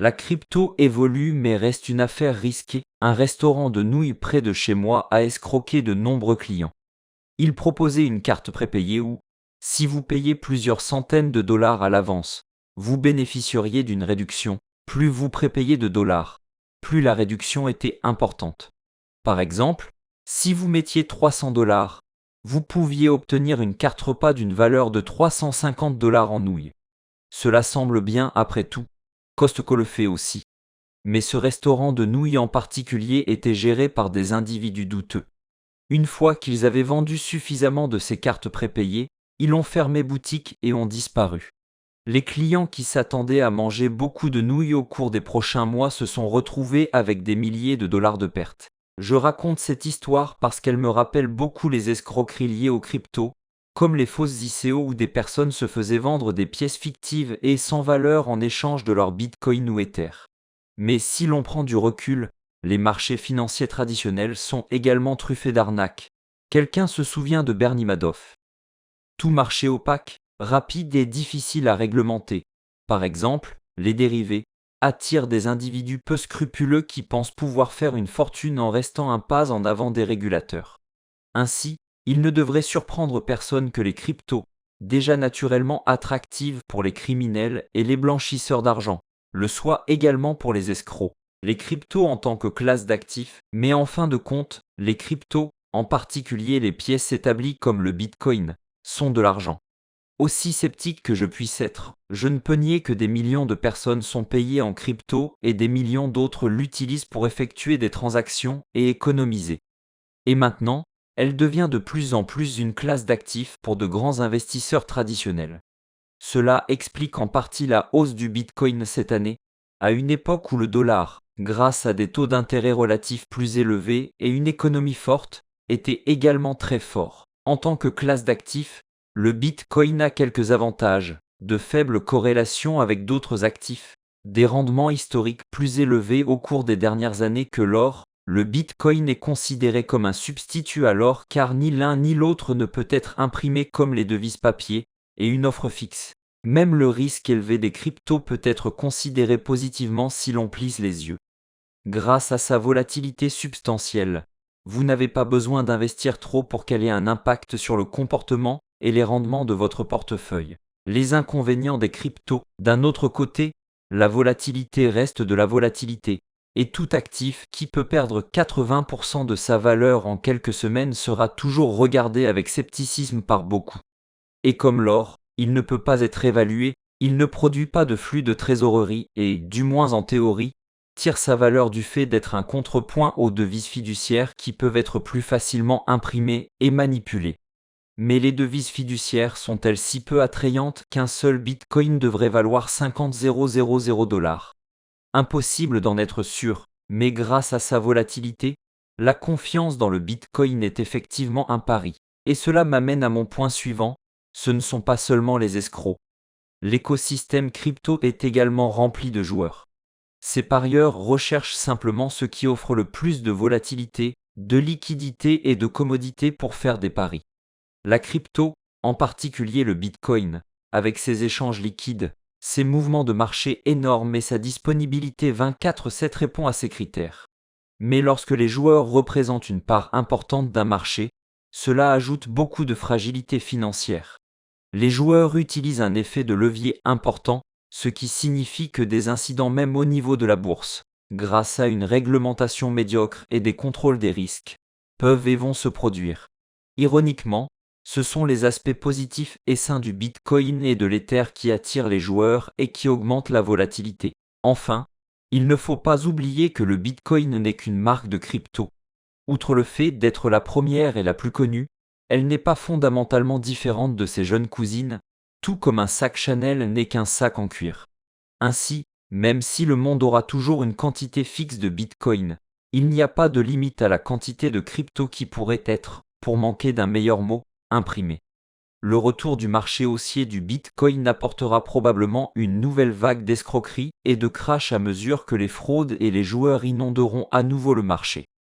La crypto évolue mais reste une affaire risquée. Un restaurant de nouilles près de chez moi a escroqué de nombreux clients. Il proposait une carte prépayée où, si vous payez plusieurs centaines de dollars à l'avance, vous bénéficieriez d'une réduction. Plus vous prépayez de dollars, plus la réduction était importante. Par exemple, si vous mettiez 300 dollars, vous pouviez obtenir une carte repas d'une valeur de 350 dollars en nouilles. Cela semble bien après tout. Costco le fait aussi. Mais ce restaurant de nouilles en particulier était géré par des individus douteux. Une fois qu'ils avaient vendu suffisamment de ces cartes prépayées, ils ont fermé boutique et ont disparu. Les clients qui s'attendaient à manger beaucoup de nouilles au cours des prochains mois se sont retrouvés avec des milliers de dollars de pertes. Je raconte cette histoire parce qu'elle me rappelle beaucoup les escroqueries liées aux cryptos, comme les fausses ICO où des personnes se faisaient vendre des pièces fictives et sans valeur en échange de leur Bitcoin ou Ether. Mais si l'on prend du recul, les marchés financiers traditionnels sont également truffés d'arnaques. Quelqu'un se souvient de Bernie Madoff. Tout marché opaque, rapide et difficile à réglementer. Par exemple, les dérivés attirent des individus peu scrupuleux qui pensent pouvoir faire une fortune en restant un pas en avant des régulateurs. Ainsi, il ne devrait surprendre personne que les cryptos, déjà naturellement attractives pour les criminels et les blanchisseurs d'argent, le soient également pour les escrocs. Les cryptos en tant que classe d'actifs, mais en fin de compte, les cryptos, en particulier les pièces établies comme le Bitcoin, sont de l'argent. Aussi sceptique que je puisse être, je ne peux nier que des millions de personnes sont payées en crypto et des millions d'autres l'utilisent pour effectuer des transactions et économiser. Et maintenant, elle devient de plus en plus une classe d'actifs pour de grands investisseurs traditionnels. Cela explique en partie la hausse du Bitcoin cette année, à une époque où le dollar, grâce à des taux d'intérêt relatifs plus élevés et une économie forte, était également très fort. En tant que classe d'actifs, le Bitcoin a quelques avantages, de faibles corrélations avec d'autres actifs, des rendements historiques plus élevés au cours des dernières années que l'or. Le Bitcoin est considéré comme un substitut à l'or car ni l'un ni l'autre ne peut être imprimé comme les devises papier, et une offre fixe. Même le risque élevé des cryptos peut être considéré positivement si l'on plisse les yeux. Grâce à sa volatilité substantielle, vous n'avez pas besoin d'investir trop pour qu'elle ait un impact sur le comportement et les rendements de votre portefeuille. Les inconvénients des cryptos, d'un autre côté, la volatilité reste de la volatilité, et tout actif qui peut perdre 80% de sa valeur en quelques semaines sera toujours regardé avec scepticisme par beaucoup. Et comme l'or, il ne peut pas être évalué, il ne produit pas de flux de trésorerie et, du moins en théorie, tire sa valeur du fait d'être un contrepoint aux devises fiduciaires qui peuvent être plus facilement imprimées et manipulées. Mais les devises fiduciaires sont-elles si peu attrayantes qu'un seul Bitcoin devrait valoir 50 000 $? Impossible d'en être sûr, mais grâce à sa volatilité, la confiance dans le Bitcoin est effectivement un pari. Et cela m'amène à mon point suivant, ce ne sont pas seulement les escrocs. L'écosystème crypto est également rempli de joueurs. Ces parieurs recherchent simplement ce qui offre le plus de volatilité, de liquidité et de commodité pour faire des paris. La crypto, en particulier le Bitcoin, avec ses échanges liquides, ses mouvements de marché énormes et sa disponibilité 24/7 répond à ces critères. Mais lorsque les joueurs représentent une part importante d'un marché, cela ajoute beaucoup de fragilité financière. Les joueurs utilisent un effet de levier important, ce qui signifie que des incidents même au niveau de la bourse, grâce à une réglementation médiocre et des contrôles des risques, peuvent et vont se produire. Ironiquement, ce sont les aspects positifs et sains du Bitcoin et de l'Ether qui attirent les joueurs et qui augmentent la volatilité. Enfin, il ne faut pas oublier que le Bitcoin n'est qu'une marque de crypto. Outre le fait d'être la première et la plus connue, elle n'est pas fondamentalement différente de ses jeunes cousines, tout comme un sac Chanel n'est qu'un sac en cuir. Ainsi, même si le monde aura toujours une quantité fixe de Bitcoin, il n'y a pas de limite à la quantité de crypto qui pourrait être, pour manquer d'un meilleur mot, imprimée. Le retour du marché haussier du Bitcoin apportera probablement une nouvelle vague d'escroqueries et de crash à mesure que les fraudes et les joueurs inonderont à nouveau le marché.